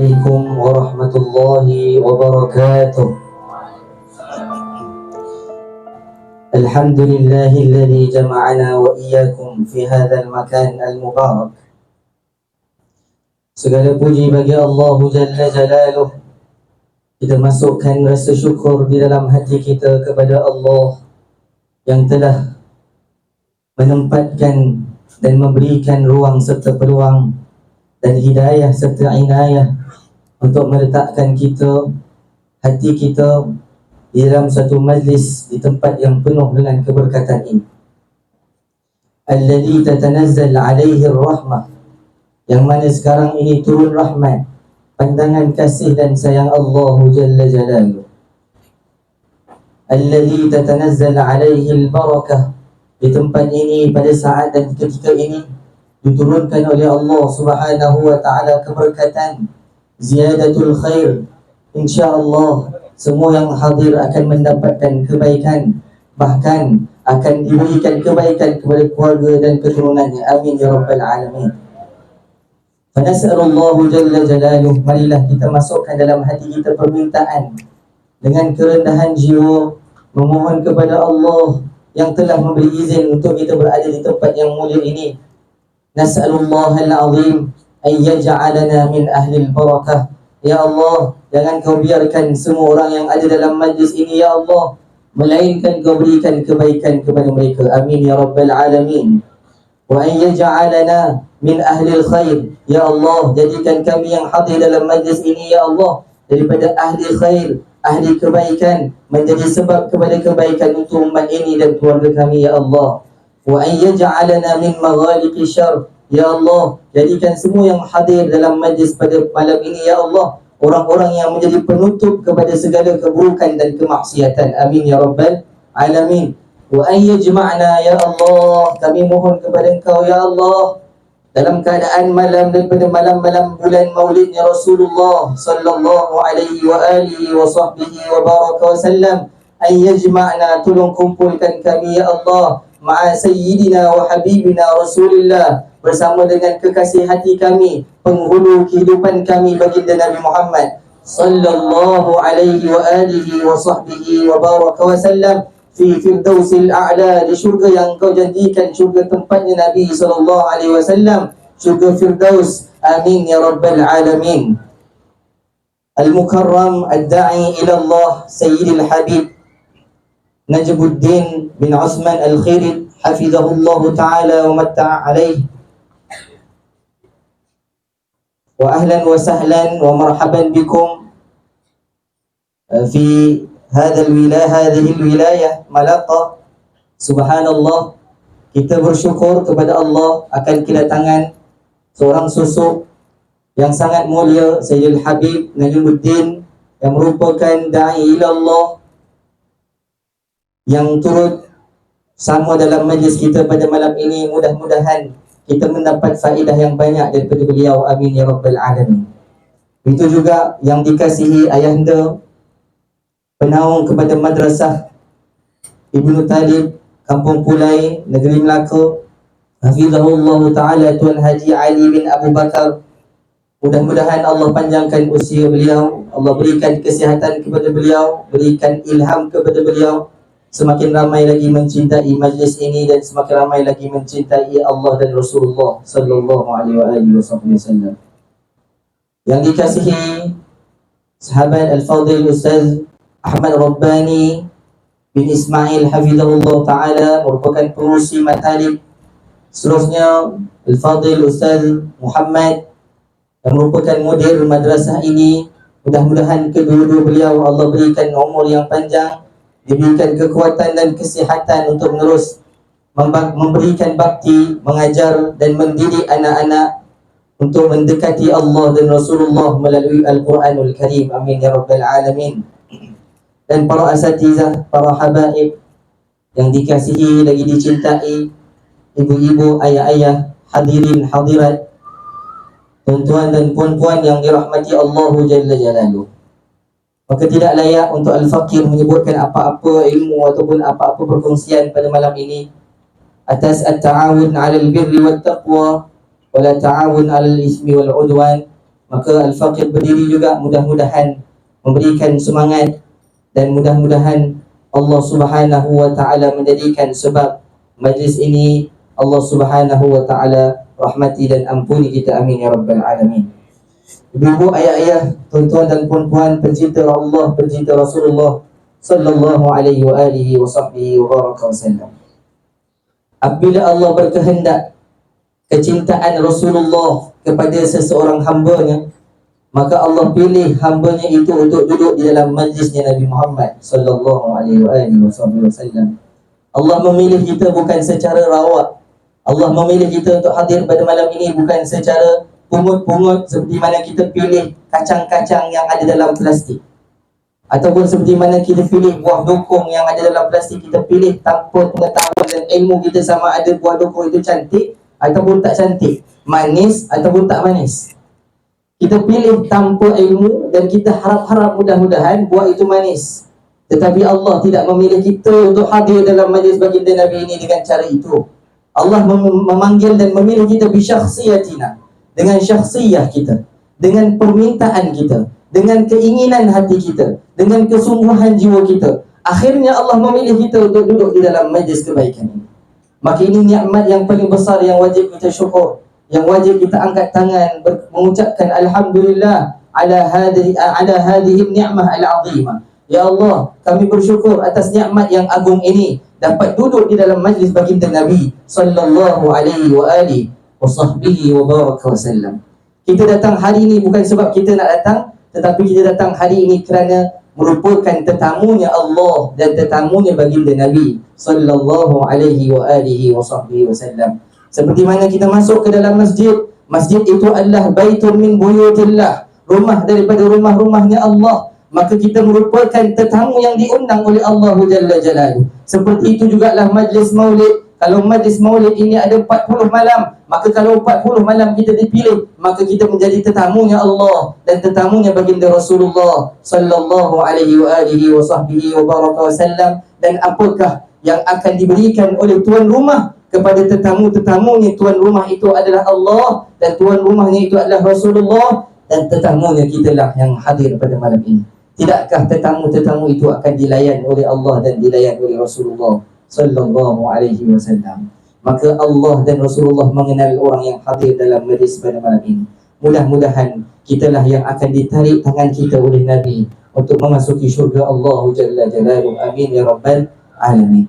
عليكم ورحمة الله وبركاته. الحمد لله الذي جمعنا وإياكم في هذا المكان المبارك. Segala puji bagi Allah Jalla Jalaluh. Kita masukkan rasa syukur di dalam hati kita kepada Allah yang telah menempatkan dan memberikan ruang serta peluang dan hidayah serta inayah untuk meletakkan kita, hati kita di dalam satu majlis di tempat yang penuh dengan keberkatan ini. Alladhi tatanazzal alaihi rahmah, yang mana sekarang ini turun rahmat, pandangan kasih dan sayang Allah Jalla Jalaluh. Alladhi tatanazzal alaihi al-barakah, di tempat ini pada saat dan ketika ini diturunkan oleh Allah Subhanahu wa taala keberkatan, ziyadatul khair. Insya-Allah semua yang hadir akan mendapatkan kebaikan, bahkan akan diberikan kebaikan kepada keluarga dan keturunannya. Amin ya rabbal alamin. Fanas'alullahu jalla jalaluh, marilah kita masukkan dalam hati kita permintaan dengan kerendahan jiwa, memohon kepada Allah yang telah memberi izin untuk kita berada di tempat yang mulia ini. Nas'alullahal azim an yaj'alana min ahlil barakah. Ya Allah, jangan kau biarkan semua orang yang ada dalam majlis ini ya Allah, melainkan kau berikan kebaikan kepada mereka. Amin ya rabbal alamin. Wa an yaj'alana min ahlil khair. Ya Allah, jadikan kami yang hadir dalam majlis ini ya Allah daripada ahli khair, ahli kebaikan, menjadi sebab kepada kebaikan untuk umat ini dan keluarga kami ya Allah. Wa an yaj'alana min maghaliqi syarr. Ya Allah, jadikan semua yang hadir dalam majlis pada malam ini ya Allah orang-orang yang menjadi penutup kepada segala keburukan dan kemaksiatan. Amin ya rabbal alamin. Wa an yajma'na ya Allah, kami mohon kepada Engkau ya Allah dalam keadaan malam daripada malam-malam bulan Maulidnya Rasulullah sallallahu alaihi wa alihi wa sahbihi wa baraka wa sallam. An yajma'na, tolong kumpulkan kami ya Allah ma'a sayyidina wa habibina Rasulullah, bersama dengan kekasih hati kami, penghulu kehidupan kami, baginda Nabi Muhammad sallallahu alaihi wa alihi wa sahbihi wa baraka wa sallam, fi firdausil a'la, di syurga yang kau janjikan, syurga tempatnya Nabi sallallahu alaihi wasallam, syurga Firdaus. Amin ya rabbal alamin. Al-Mukarram ad-da'i ila Allah Sayyidil Habib Najmuddin bin Uthman Al-Khirid hafizahullah ta'ala wa matta'a alaih. Wa ahlan wa sahlan wa marhaban bikum fi hadhihi al-wilayah Malaqah. Subhanallah, kita bersyukur kepada Allah akan kedatangan seorang sosok yang sangat mulia, Sayyidul Habib Najmuddin, yang merupakan da'i ila Allah, yang turut sama dalam majlis kita pada malam ini. Mudah-mudahan kita mendapat faedah yang banyak daripada beliau. Amin ya rabbal alamin. Itu juga yang dikasihi ayahanda penaung kepada Madrasah Ibnu Talib, Kampung Pulai, Negeri Melaka, hafizahullah ta'ala, Tuan Haji Ali bin Abu Bakar. Mudah-mudahan Allah panjangkan usia beliau, Allah berikan kesihatan kepada beliau, berikan ilham kepada beliau, semakin ramai lagi mencintai majlis ini dan semakin ramai lagi mencintai Allah dan Rasulullah sallallahu alaihi wasallam. Yang dikasihi sahabat Al-Fadhil Ustaz Ahmad Rabbani bin Ismail hafizahullah ta'ala, merupakan pengurusi Matalib. Seterusnya Al-Fadhil Ustaz Muhammad yang merupakan mudir madrasah ini. Mudah-mudahan kedua-dua beliau Allah berikan umur yang panjang, diberikan kekuatan dan kesihatan untuk menerus memberikan bakti, mengajar dan mendidik anak-anak untuk mendekati Allah dan Rasulullah melalui Al-Quranul Karim. Amin ya rabbal alamin. Dan para asatizah, para habaib yang dikasihi lagi dicintai, ibu-ibu, ayah-ayah, hadirin hadirat, tuan-tuan dan puan-puan yang dirahmati Allah Jalla Jalaluh. Maka tidak layak untuk Al-Faqir menyebutkan apa-apa ilmu ataupun apa-apa perkongsian pada malam ini atas at-ta'awun 'alal birri wat taqwa wa la ta'awun 'alal ismi wal 'udwan. Maka Al-Faqih berdiri juga mudah-mudahan memberikan semangat, dan mudah-mudahan Allah Subhanahu wa taala menjadikan sebab majlis ini Allah Subhanahu wa taala rahmati dan ampuni kita, amin ya rabbal alamin. Ibu-ibu, ayah-ayah, tuan-tuan dan puan-puan, pencinta Allah, pencinta Rasulullah sallallahu alaihi wa alihi wa sahbihi wa baraka wasallam. Apabila Allah berkehendak kecintaan Rasulullah kepada seseorang hambanya, maka Allah pilih hambanya itu untuk duduk di dalam majlisnya Nabi Muhammad sallallahu alaihi wasallam. Allah memilih kita bukan secara rawat. Allah memilih kita untuk hadir pada malam ini bukan secara pungut-pungut seperti mana kita pilih kacang-kacang yang ada dalam plastik, ataupun seperti mana kita pilih buah dokong yang ada dalam plastik. Kita pilih tanpa pengetahuan dan ilmu kita sama ada buah dokong itu cantik ataupun tak cantik, manis ataupun tak manis. Kita pilih tanpa ilmu dan kita harap-harap mudah-mudahan buah itu manis. Tetapi Allah tidak memilih kita untuk hadir dalam majlis baginda Nabi ini dengan cara itu. Allah memanggil dan memilih kita bisyakhsiyatina, dengan syakhsiyah kita, dengan permintaan kita, dengan keinginan hati kita, dengan kesungguhan jiwa kita. Akhirnya Allah memilih kita untuk duduk di dalam majlis kebaikan ini. Maka ini nikmat yang paling besar yang wajib kita syukur, yang wajib kita angkat tangan mengucapkan alhamdulillah ala hadhihi ni'mah al-'azimah. Ya Allah, kami bersyukur atas nikmat yang agung ini, dapat duduk di dalam majlis baginda Nabi sallallahu alaihi wa alihi wa sahbihi wa baraka wasallam. Kita datang hari ini bukan sebab kita nak datang, tetapi kita datang hari ini kerana merupakan tetamunya Allah dan tetamunya baginda Nabi sallallahu alaihi wa alihi wa sahbihi wasallam. Seperti mana kita masuk ke dalam masjid, masjid itu adalah baitun min buyutillah, rumah daripada rumah-rumahnya Allah. Maka kita merupakan tetamu yang diundang oleh Allah Jalla Jalaluhu. Seperti itu jugalah majlis maulid. Kalau majlis maulid ini ada 40 malam, maka kalau 40 malam kita dipilih, maka kita menjadi tetamunya Allah dan tetamunya baginda Rasulullah sallallahu alaihi wa alihi wa sahbihi wa baraka wasallam. Dan apakah yang akan diberikan oleh tuan rumah kepada tetamu-tetamunya? Tuan rumah itu adalah Allah dan tuan rumahnya itu adalah Rasulullah, dan tetamunya kitalah yang hadir pada malam ini. Tidakkah tetamu-tetamu itu akan dilayan oleh Allah dan dilayan oleh Rasulullah sallallahu alaihi wasallam? Maka Allah dan Rasulullah mengenal orang yang hadir dalam majlis pada malam ini. Mudah-mudahan kitalah yang akan ditarik tangan kita oleh Nabi untuk memasuki syurga Allah Jalla Jalaluhu, amin ya rabbal alamin.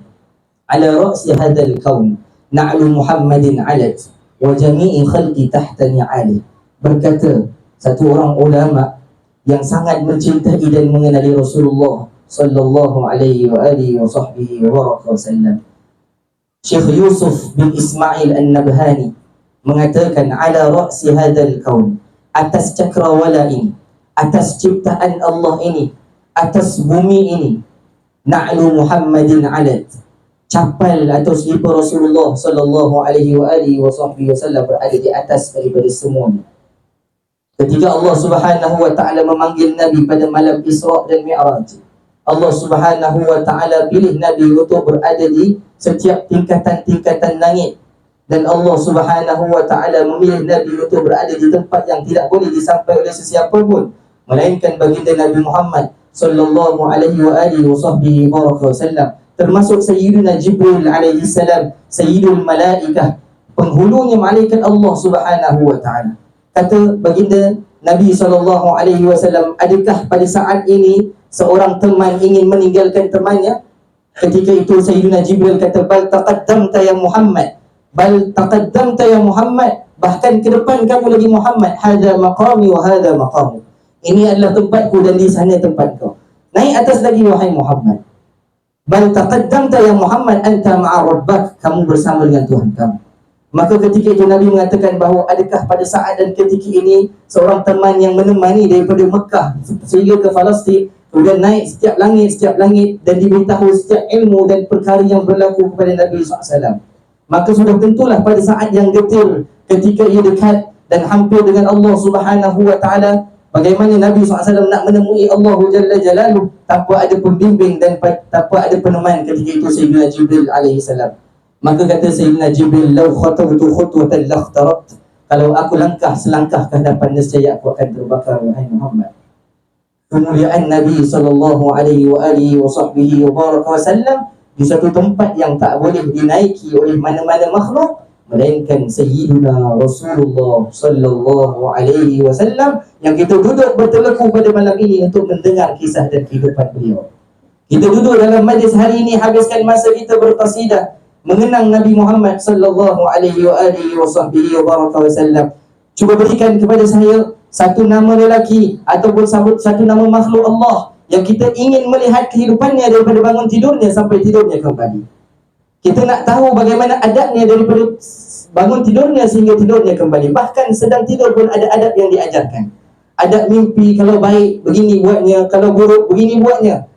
Ala ra'si hadzal kaun na'lu Muhammadin 'alat wa jami'i khalqi tahta ni'ali. Berkata satu orang ulama yang sangat mencintai dan mengenali Rasulullah sallallahu alaihi wa alihi wa sahbihi wa baraka wasallam, Syekh Yusuf bin Ismail An-Nabhani mengatakan, ala ra'si hadzal kaun, atas cakrawala ini, atas ciptaan Allah ini, atas bumi ini, na'lu Muhammadin 'alat, capal atau selipar Rasulullah sallallahu alaihi wa alihi wa sahbihi wasallam berada di atas daripada semuanya. Ketika Allah Subhanahu wa taala memanggil Nabi pada malam Isra dan Mi'raj, Allah Subhanahu wa taala pilih Nabi untuk berada di setiap tingkatan-tingkatan langit, dan Allah Subhanahu wa taala memilih Nabi untuk berada di tempat yang tidak boleh disampai oleh sesiapa pun melainkan baginda Nabi Muhammad sallallahu alaihi wa alihi wasahbihi baraka wasallam, termasuk Sayyidina Jibril alaihi salam, Sayyidul Malaikah, penghulunya malaikat Allah Subhanahu wa taala. Kata baginda Nabi SAW, adakah pada saat ini seorang teman ingin meninggalkan temannya? Ketika itu Sayyidina Jibril kata, bal taqaddamta ya Muhammad, bal taqaddamta ya Muhammad, bahkan ke depan kamu lagi Muhammad, hadza maqami wa hadza maqamu, ini adalah tempatku dan di sana tempat kau. Naik atas lagi wahai Muhammad. Bal taqaddamta ya Muhammad anta ma'a rabbak, kamu bersama dengan Tuhan kamu. Maka ketika itu Nabi mengatakan bahawa adakah pada saat dan ketika ini seorang teman yang menemani daripada Mekah sehingga ke Palestin, kemudian naik setiap langit dan diberitahu setiap ilmu dan perkara yang berlaku kepada Nabi SAW. Maka sudah tentulah pada saat yang getir ketika ia dekat dan hampir dengan Allah Subhanahu wa taala, bagaimana Nabi SAW nak menemui Allah Jalla Jalaluhu tanpa ada pembimbing dan tanpa ada peneman. Ketika itu Sayyidina Jibril alaihi salam. Maka kata Sayyidina Jibril, "Lau khatawtu khutwatan lakhtarat." kalau aku langkah selangkah ke hadapan, nescaya aku akan terbakar, wahai Muhammad. Kemuliaan Nabi sallallahu alaihi wa alihi wa sahbihi wa baraka wasallam di satu tempat yang tak boleh dinaiki oleh mana-mana makhluk melainkan Sayyidina Rasulullah sallallahu alaihi wasallam, yang kita duduk berteleku pada malam ini untuk mendengar kisah dan kehidupan beliau. Kita duduk dalam majlis hari ini, habiskan masa kita berqasidah mengenang Nabi Muhammad sallallahu alaihi wa alihi wa sahbihi wa baraka wasallam. Cuba berikan kepada saya satu nama lelaki ataupun satu nama makhluk Allah yang kita ingin melihat kehidupannya daripada bangun tidurnya sampai tidurnya kembali. Kita nak tahu bagaimana adabnya daripada bangun tidurnya sehingga tidurnya kembali. Bahkan sedang tidur pun ada adab yang diajarkan. Adab mimpi, kalau baik begini buatnya, kalau buruk begini buatnya.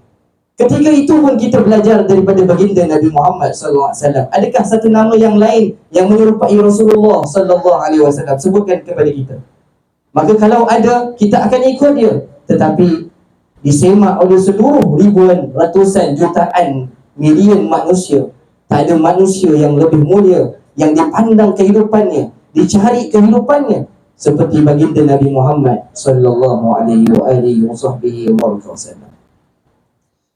Ketika itu pun kita belajar daripada baginda Nabi Muhammad sallallahu alaihi wasallam. Adakah satu nama yang lain yang menyerupai Rasulullah sallallahu alaihi wasallam? Sebutkan kepada kita. Maka kalau ada, kita akan ikut dia. Tetapi disemak oleh seluruh ribuan, ratusan, jutaan, milion manusia. Tak ada manusia yang lebih mulia, yang dipandang kehidupannya, dicari kehidupannya seperti baginda Nabi Muhammad sallallahu alaihi wasallam.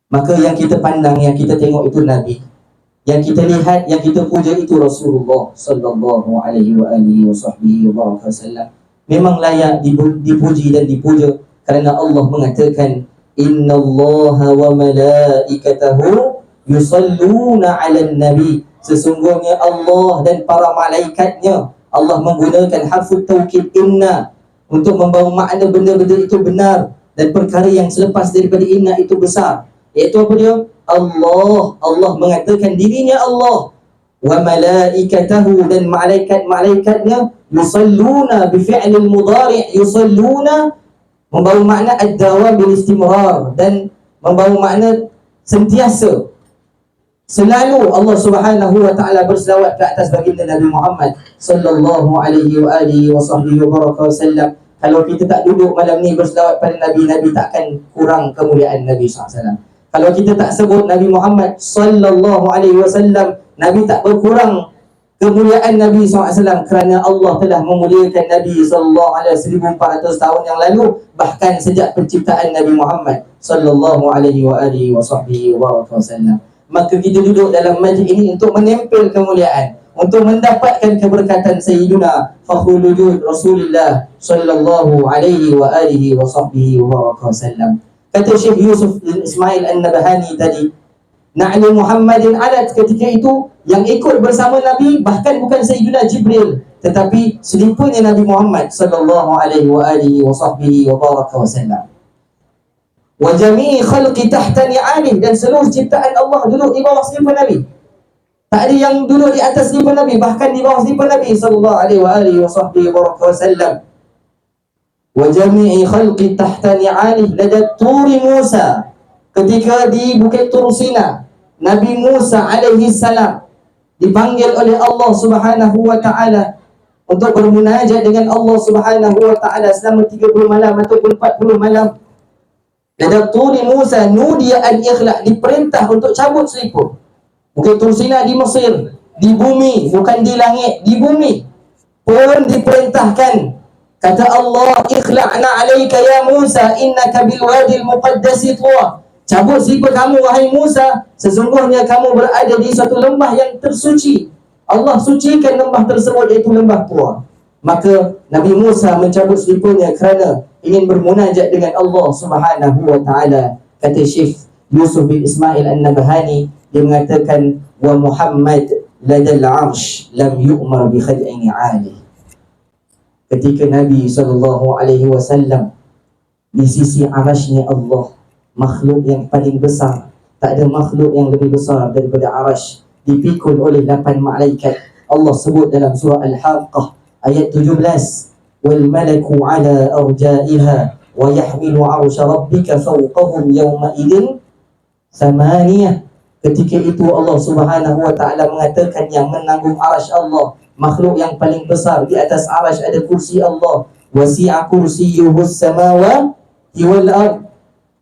Maka yang kita pandang, yang kita tengok itu Nabi. Yang kita lihat, yang kita puja itu Rasulullah sallallahu alaihi wasallam. Memang layak dipuji dan dipuja kerana Allah mengatakan innallaha wa malaikatahu yusalluna 'alan nabi. Sesungguhnya Allah dan para malaikatnya, Allah menggunakan harfut taukid inna untuk membawa makna benda-benda itu benar dan perkara yang selepas daripada inna itu besar. Iaitu apa dia? Allah mengatakan dirinya Allah. Wa malaikatahu, dan malaikat-malaikatnya yusalluna bi fi'lil mudhari'. Yusalluna membawa makna ad-dawam bil istimrar dan membawa makna sentiasa. Selalu Allah Subhanahu wa taala berselawat ke atas baginda Nabi Muhammad sallallahu alaihi wa alihi wasallam. Kalau kita tak duduk malam ni berselawat pada Nabi, Nabi takkan kurang kemuliaan Nabi sallallahu alaihi wasallam. Kalau kita tak sebut Nabi Muhammad sallallahu alaihi wasallam, Nabi tak berkurang kemuliaan Nabi SAW, kerana Allah telah memuliakan Nabi SAW 1400 tahun yang lalu, bahkan sejak penciptaan Nabi Muhammad sallallahu alaihi wasallam. Maka kita duduk dalam majlis ini untuk menempel kemuliaan, untuk mendapatkan keberkatan Sayyiduna Fakhrul Wujud Rasulullah sallallahu alaihi wasallam. Kata Syekh Yusuf bin Ismail An-Nabhani tadi, Na'lu Muhammadin alat, ketika itu yang ikut bersama Nabi bahkan bukan Sayyidina Jibril, tetapi selipanya Nabi Muhammad sallallahu alaihi wasallam. Wa jami'i khalqi tahta ni'alih, dan seluruh ciptaan Allah duduk di bawah selipar Nabi. Tak ada yang duduk di atas selipar Nabi, bahkan di bawah selipar Nabi sallallahu alaihi wasallam. Wa jami'i khalqi tahta ni'alih lada turi Musa, ketika di Bukit Tur Sina, Nabi Musa alaihi salam dipanggil oleh Allah Subhanahu wa taala untuk bermunajat dengan Allah Subhanahu wa taala selama 30 malam ataupun 40 malam. Lada turi Musa nudiya an ikhla, diperintah untuk cabut seliput. Bukit Tur Sina di Mesir, di bumi, bukan di langit, di bumi pun diperintahkan. Kata Allah, ikhla'na alaika ya Musa innaka bil wadil muqaddasi tuwa. Cabut selipar kamu wahai Musa, sesungguhnya kamu berada di satu lembah yang tersuci. Allah sucikan lembah tersebut, iaitu lembah Tuwa. Maka Nabi Musa mencabut seliparnya kerana ingin bermunajat dengan Allah Subhanahu wa taala. Kata Syekh Yusuf bin Ismail An-Nabhani, dia mengatakan wa Muhammad ladal arsh lam yu'mar bi khad'in 'ali. Ketika Nabi SAW di sisi arasy-Nya Allah, makhluk yang paling besar, tak ada makhluk yang lebih besar daripada arasy, dipikul oleh 8 malaikat. Allah sebut dalam surah Al-Haqqah ayat 17, wal malaku ala arja'iha wa yahmilu 'arsya rabbika fawqahum yawma idzin thamaniyah. Ketika itu Allah Subhanahu wa taala mengatakan yang menanggung arasy Allah, makhluk yang paling besar di atas arasy ada kursi Allah. Wasi'a kursiyyuhus samawati wal ard,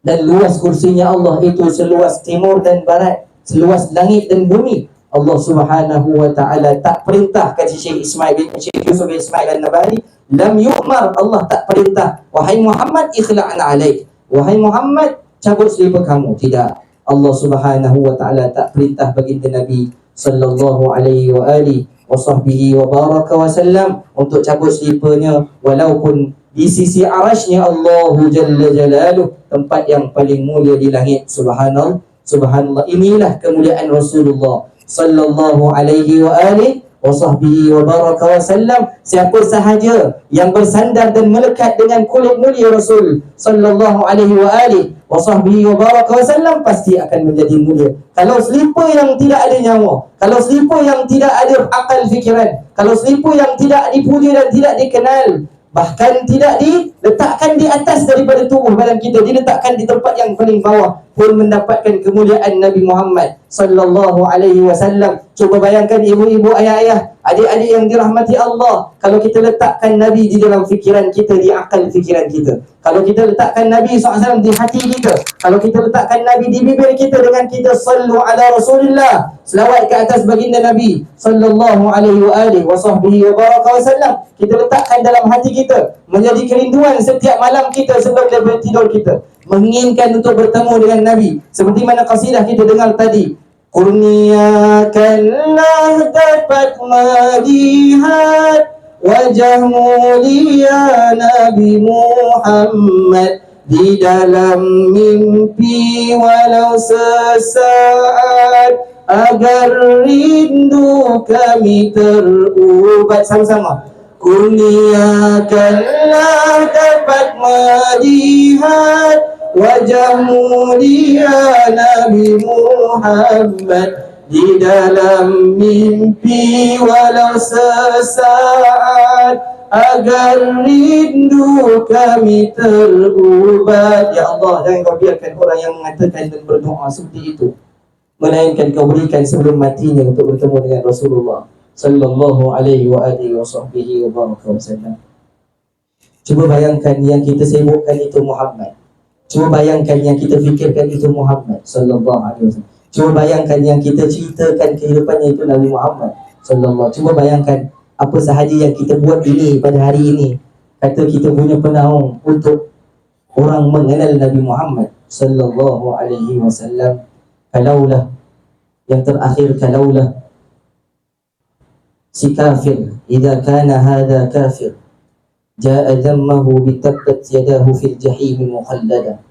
dan luas kursinya Allah itu seluas timur dan barat, seluas langit dan bumi. Allah Subhanahu wa taala tak perintahkan Syekh Yusuf bin Ismail An-Nabhani, lam yu'mar, Allah tak perintah, wahai Muhammad ikhla'na alaik, wahai Muhammad cabut selipar kamu. Tidak, Allah Subhanahu wa taala tak perintah baginda Nabi sallallahu alaihi wa alihi wa sahbihi wa baraka wa sallam untuk cabut seliparnya, walaupun di sisi arasy-Nya Allahu Jalla Jalaluh, tempat yang paling mulia di langit. Subhanallah, subhanallah. Inilah kemuliaan Rasulullah sallallahu alaihi wa alihi wa sahbihi wa baraka wa sallam. Siapa sahaja yang bersandar dan melekat dengan kulit mulia Rasul sallallahu alaihi wa alihi wa sahbihi wa baraka wa sallam pasti akan menjadi mulia. Kalau selipar yang tidak ada nyawa, kalau selipar yang tidak ada akal fikiran, kalau selipar yang tidak dipuja dan tidak dikenal, bahkan tidak diletakkan di atas daripada tubuh badan kita, diletakkan di tempat yang paling bawah, pun mendapatkan kemuliaan Nabi Muhammad sallallahu alaihi wasallam. Cuba bayangkan ibu-ibu, ayah-ayah, adik-adik yang dirahmati Allah, kalau kita letakkan Nabi di dalam fikiran kita, di akal fikiran kita, kalau kita letakkan Nabi SAW di hati kita, kalau kita letakkan Nabi di bibir kita dengan kita sallu ala Rasulillah, selawat ke atas baginda Nabi sallallahu alaihi wa sahbihi wa baraka wasallam, kita letakkan dalam hati kita, menjadi kerinduan setiap malam kita sebelum lepas tidur kita, menginginkan untuk bertemu dengan Nabi. Seperti mana qasidah kita dengar tadi, kurniakanlah dapat melihat wajah mulia Nabi Muhammad di dalam mimpi walau sesaat, agar rindu kami terubat. Sama-sama. Kurniakanlah dapat melihat wajah mulia Nabi Muhammad di dalam mimpi walau sesaat, agar rindu kami terubat. Ya Allah, jangan kau biarkan orang yang mengatakan dan berdoa seperti itu, melainkan kau berikan sebelum matinya untuk bertemu dengan Rasulullah sallallahu alaihi wa alihi wa sahbihi wa baraka wasallam. Cuba bayangkan yang kita sibukkan itu Muhammad. Cuba bayangkan yang kita fikirkan itu Muhammad sallallahu alaihi wasallam. Cuba bayangkan yang kita ceritakan kehidupannya itu Nabi Muhammad sallallahu. Cuba bayangkan apa sahaja yang kita buat ini pada hari ini. Kata kita punya penaung untuk orang mengenal Nabi Muhammad sallallahu alaihi wasallam. Kalaulah yang terakhir, kalaulah si kafir, idza kana hadha kafir jaa dhammahu bitabbat yadahu fil jahim mukhallada.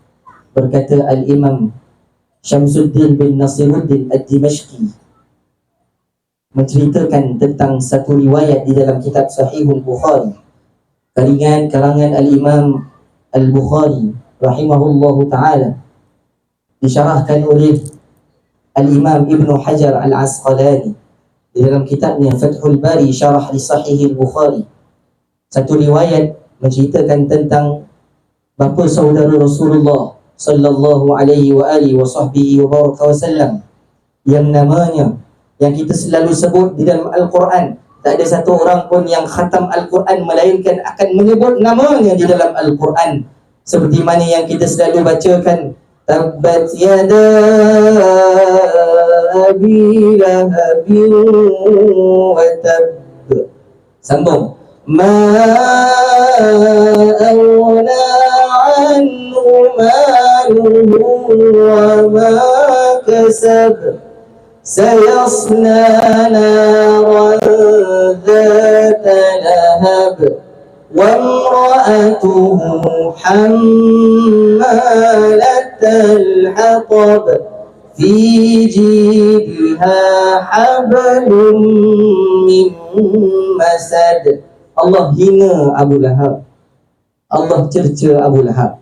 Berkata Al-Imam Syamsuddin bin Nasiruddin Ad-Dimashqi, menceritakan tentang satu riwayat di dalam kitab Sahihul Bukhari, karangan Al-Imam Al-Bukhari rahimahullahu ta'ala, disyarahkan oleh Al-Imam Ibnu Hajar Al-Asqalani di dalam kitabnya Fathul Bari Syarah li Sahihil Bukhari. Satu riwayat menceritakan tentang bapa saudara Rasulullah sallallahu alaihi wa alihi wa sahbihi wa baraka wasallam, yang namanya, yang kita selalu sebut di dalam Al-Quran. Tak ada satu orang pun yang khatam Al-Quran melainkan akan menyebut namanya di dalam Al-Quran. Seperti mana yang kita selalu bacakan, tabbat yada abi lahabin wa tab. Sambung. Ma awna anhu maluhu wa ma kasab sayasla naran dhata lahab wa imra'atuhu hammalatal hatab fi jidha hablum min masad. Allah hina Abu Lahab, Allah cerca Abu Lahab,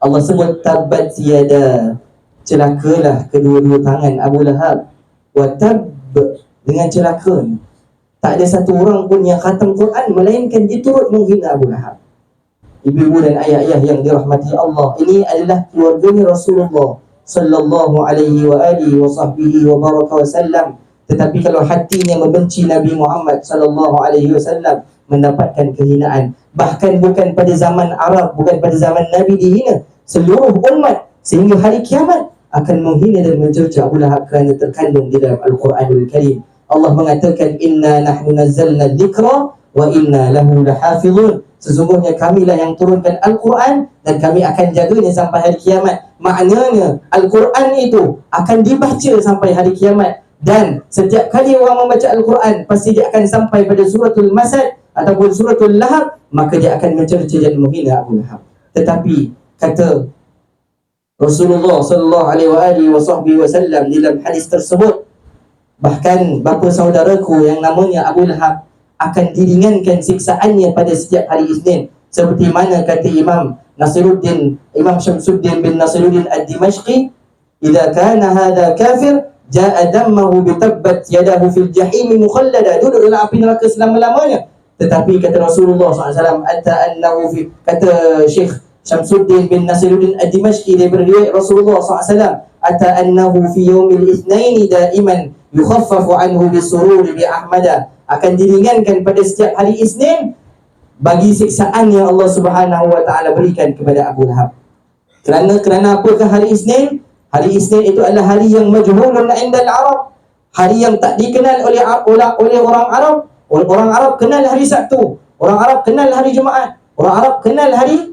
Allah sebut tabat yada, celakalah kedua-dua tangan Abu Lahab, wa tab, dengan celaka. Tak ada satu orang pun yang khatam Quran melainkan dia turut menghina Abu Lahab. Ibu-ibu dan ayah-ayah yang dirahmati Allah, ini adalah keluarganya Rasulullah sallallahu alaihi wa alihi wa sahbihi wa baraka wasallam. Tetapi kalau hatinya membenci Nabi Muhammad sallallahu alaihi wasallam, mendapatkan kehinaan. Bahkan bukan pada zaman Arab, bukan pada zaman Nabi dihina, seluruh umat sehingga hari kiamat akan menghina dan mencerca Abu Lahab kerana terkandung di dalam Al-Quranul Karim. Allah mengatakan, inna nahnu nazzalna dzikra wa inna lahu lahafizun. Sesungguhnya kamilah yang turunkan Al-Quran dan kami akan jaganya sampai hari kiamat. Maknanya Al-Quran itu akan dibaca sampai hari kiamat. Dan setiap kali orang membaca Al-Quran, pasti dia akan sampai pada suratul Masad ataupun suratul Lahab, maka dia akan mencerca dan menghina Abu Lahab. Tetapi kata Rasulullah sallallahu alaihi wasallam dalam hadis tersebut, bahkan bapa saudaraku yang namanya Abu Lahab akan diringankan siksaannya pada setiap hari Isnin, seperti mana kata Imam Syamsuddin bin Nasiruddin ad-Dimashqi, idza kana hadha kafir jaa dammahu bi tabbat yadahu fil jahim mukhallada, duduk dalam api neraka selama-lamanya. Tetapi kata Rasulullah SAW, kata Syekh Syamsuddin bin Nasiruddin ad-Dimashqi daripada riwayat Rasulullah SAW, ata annahu fi yaumil itsnaini daiman yukhaffafu anhu bisururi bi ahmada, akan diringankan pada setiap hari Isnin bagi siksaan yang Allah Subhanahu wa taala berikan kepada Abu Lahab. Kerana apakah hari Isnin? Hari Isnin itu adalah hari yang majhulun indal Arab, hari yang tak dikenal oleh orang Arab. Orang Arab kenal hari Sabtu, orang Arab kenal hari Jumaat, orang Arab kenal hari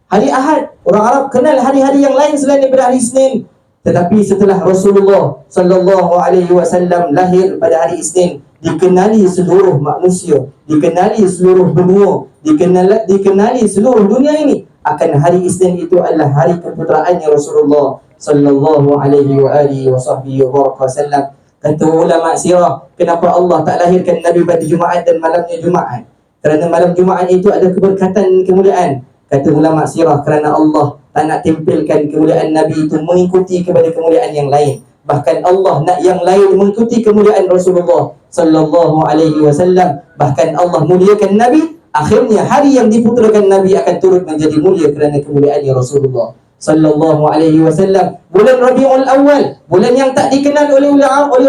Ahad, orang Arab kenal hari-hari yang lain selain daripada hari Isnin. Tetapi setelah Rasulullah sallallahu alaihi wasallam lahir pada hari Isnin, dikenali seluruh manusia, dikenali seluruh benua, dikenali seluruh dunia ini akan hari Isnin itu adalah hari keputraannya Rasulullah sallallahu alaihi wasallam. Kata ulama sirah, kenapa Allah tak lahirkan Nabi pada Jumaat dan malamnya Jumaat? Kerana malam Jumaat itu ada keberkatan dan kemuliaan. Kata ulama sirah, kerana Allah tak nak tempelkan kemuliaan Nabi itu mengikuti kepada kemuliaan yang lain. Bahkan Allah nak yang lain mengikuti kemuliaan Rasulullah sallallahu alaihi wasallam. Bahkan Allah muliakan Nabi, akhirnya hari yang diputrakan Nabi akan turut menjadi mulia kerana kemuliaannya Rasulullah sallallahu alaihi wasallam. Bulan Rabiul Awal, bulan yang tak dikenal oleh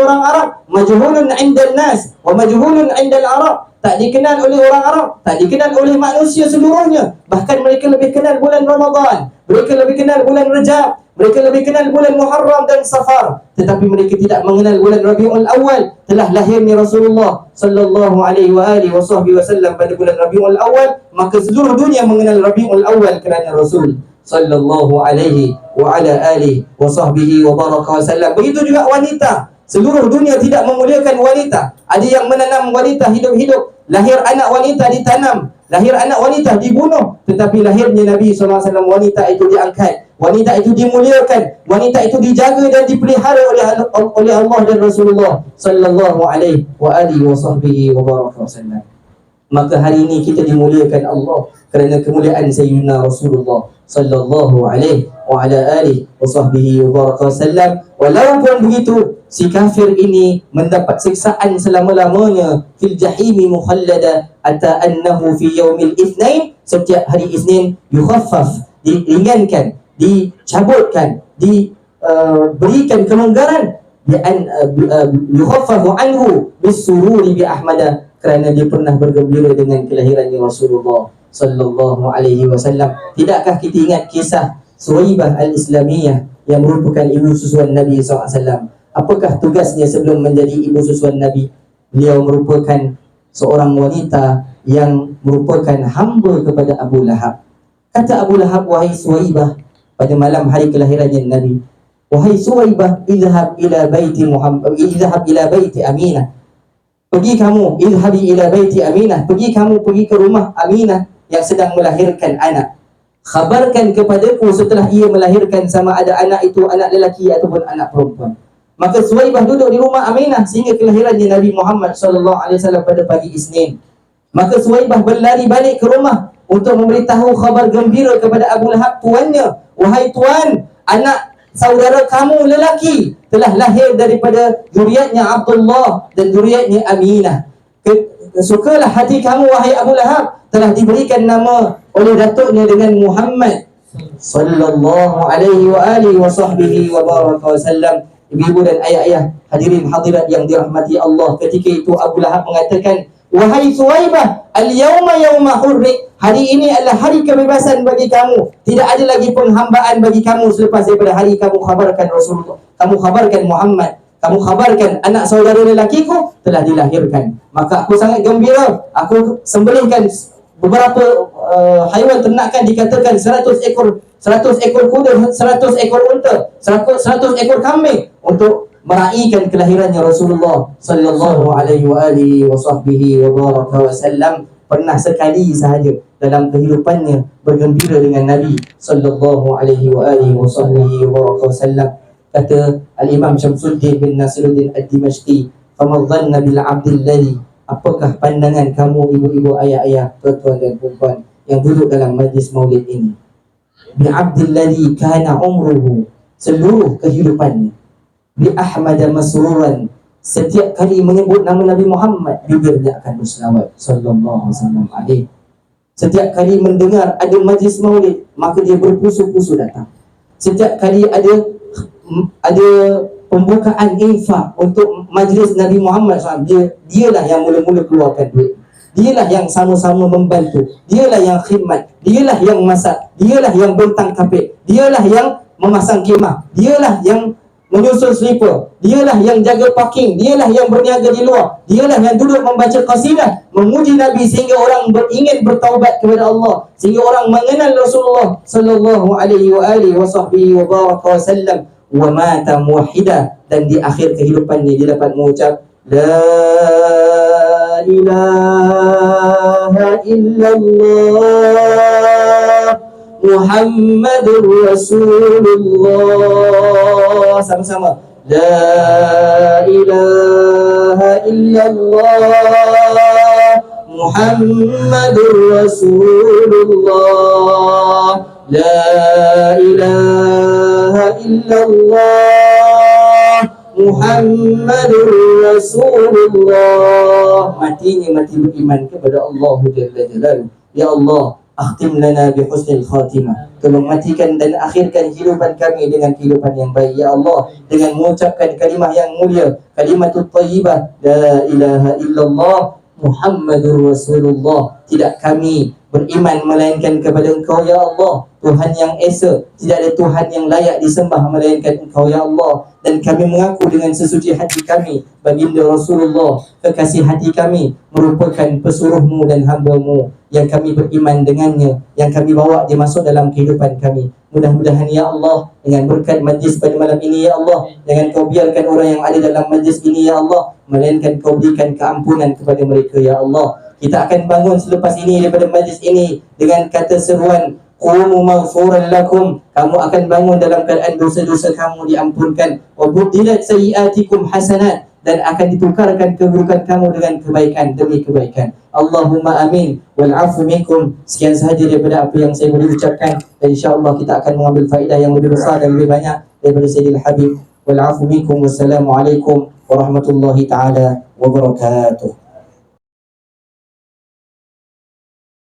orang Arab, majhulun 'indan nas wa majhulun 'indal Arab, tak dikenal oleh orang Arab, tak dikenal oleh manusia seluruhnya. Bahkan mereka lebih kenal bulan Ramadan, mereka lebih kenal bulan Rajab, mereka lebih kenal bulan Muharram dan Safar. Tetapi mereka tidak mengenal bulan Rabiul Awal, telah lahirnya Rasulullah sallallahu alaihi wasallam pada bulan Rabiul Awal. Maka seluruh dunia mengenal Rabiul Awal kerana Rasul sallallahu alaihi wa ala alihi wa sahbihi wa baraka wasallam. Begitu juga wanita, seluruh dunia tidak memuliakan wanita. Ada yang menanam wanita hidup-hidup, lahir anak wanita ditanam, lahir anak wanita dibunuh. Tetapi lahirnya Nabi SAW, wanita itu diangkat, wanita itu dimuliakan, wanita itu dijaga dan dipelihara oleh Allah dan Rasulullah sallallahu alaihi wa alihi wa sahbihi wa baraka wasallam. Maka hari ini kita dimuliakan Allah kerana kemuliaan Sayyidina Rasulullah sallallahu alaihi wa ala alihi wa sahbihi wa baraka wasallam. Walaupun begitu, si kafir ini mendapat siksaan selama-lamanya fil jahimi mukhallada, ata annahu fi yaumil itsnain, setiap hari Isnin yukhaffaf, diringankan, dicabutkan, diberikan kelonggaran, yukhaffafu anhu bisururi bi ahmada, kerana dia pernah bergembira dengan kelahirannya Rasulullah sallallahu alaihi wasallam. Tidakkah kita ingat kisah Suwaibah al-Islamiyah yang merupakan ibu susuan Nabi SAW? Apakah tugasnya sebelum menjadi ibu susuan Nabi? Beliau merupakan seorang wanita yang merupakan hamba kepada Abu Lahab. Kata Abu Lahab, wahai Suwaibah, pada malam hari kelahirannya Nabi, wahai Suwaibah, idhab ila baiti Aminah. Pergi kamu, idhabi ila baiti Aminah, pergi ke rumah Aminah yang sedang melahirkan anak. Khabarkan kepadaku setelah ia melahirkan sama ada anak itu anak lelaki ataupun anak perempuan. Maka Suwaibah duduk di rumah Aminah sehingga kelahirannya Nabi Muhammad SAW pada pagi Isnin. Maka Suwaibah berlari balik ke rumah untuk memberitahu khabar gembira kepada Abu Lahab, tuannya, wahai tuan, anak saudara kamu lelaki telah lahir daripada zuriatnya Abdullah dan zuriatnya Aminah. Sukalah hati kamu, wahai Abu Lahab, telah diberikan nama oleh datuknya dengan Muhammad sallallahu alaihi wa alihi wa sahbihi wa baraka wasallam. Ibu-ibu dan ayah-ayah, hadirin hadirat yang dirahmati Allah, ketika itu Abu Lahab mengatakan, wahai Suwaibah, al-yawma yawma hurrik, Hari ini adalah hari kebebasan bagi kamu. Tidak ada lagi penghambaan bagi kamu selepas daripada hari kamu khabarkan Rasulullah, kamu khabarkan Muhammad, kamu khabarkan anak saudara lelakiku telah dilahirkan. Maka aku sangat gembira. Aku sembelihkan beberapa haiwan ternakan, dikatakan 100 ekor kuda, 100 ekor unta, 100 ekor kambing untuk meraihkan kelahirannya Rasulullah sallallahu alaihi wasallam. Pernah sekali sahaja dalam kehidupannya bergembira dengan Nabi sallallahu alaihi wasallam. Kata Al-Imam Syamsuddin bin Nasiruddin Ad-Dimashqi, "Fama dhanna bil 'abdil ladzi", apakah pandangan kamu ibu-ibu, ayah-ayah, tuan-tuan dan puan yang duduk dalam majlis maulid ini, bi 'abdil ladzi kana umruhu, seluruh kehidupannya, bi Ahmad masruran, setiap kali menyebut nama Nabi Muhammad bibirnya akan berselawat sallallahu alaihi. Setiap kali mendengar ada majlis maulid, maka dia berpusu-pusu datang. Setiap kali ada pembukaan infak untuk majlis Nabi Muhammad SAW, dialah yang mula-mula keluarkan duit. Dialah yang sama-sama membantu. Dialah yang khidmat. Dialah yang masak. Dialah yang bentang kapit. Dialah yang memasang kemah. Dialah yang menyusun slipper. Dialah yang jaga parking. Dialah yang berniaga di luar. Dialah yang duduk membaca qasidah memuji Nabi sehingga orang ingin bertaubat kepada Allah, sehingga orang mengenal Rasulullah sallallahu alaihi wasallam. Wa mata muwahhida, dan di akhir kehidupannya dia dapat mengucap la ilaha illallah Muhammadur Rasulullah. Sama-sama, la ilaha illallah Muhammadur Rasulullah, la ilaha illallah Muhammadur Rasulullah. Matinya mati beriman kepada Allah Jalla Jalaluhu. Ya Allah, akhtim lana bi husnil khatimah. Tolong matikan dan akhirkan kehidupan kami dengan kehidupan yang baik. Ya Allah, dengan mengucapkan kalimah yang mulia, kalimatut thayyibah, la ilaha illallah Muhammadur Rasulullah. Tidak kami beriman melainkan kepada Engkau ya Allah, Tuhan yang Esa. Tidak ada Tuhan yang layak disembah melainkan Engkau ya Allah. Dan kami mengaku dengan sesuci hati kami, baginda Rasulullah, kekasih hati kami, merupakan pesuruhmu dan hamba-Mu yang kami beriman dengannya, yang kami bawa dia masuk dalam kehidupan kami. Mudah-mudahan ya Allah, dengan berkat majlis pada malam ini ya Allah, jangan Kau biarkan orang yang ada dalam majlis ini ya Allah, melainkan Kau berikan keampunan kepada mereka ya Allah. Kita akan bangun selepas ini daripada majlis ini dengan kata seruan qumu maghfuran lakum. Kamu akan bangun dalam keadaan dosa-dosa kamu diampunkan. Wa budilat sayyiatikum hasanat, dan akan ditukarkan keburukan kamu dengan kebaikan demi kebaikan. Allahumma amin wal afu minkum. Sekian sahaja daripada apa yang saya boleh ucapkan, dan insya-Allah kita akan mengambil faedah yang lebih besar dan lebih banyak daripada Sayyidil Habib. Wal afu minkum. Wassalamualaikum warahmatullahi taala wabarakatuh.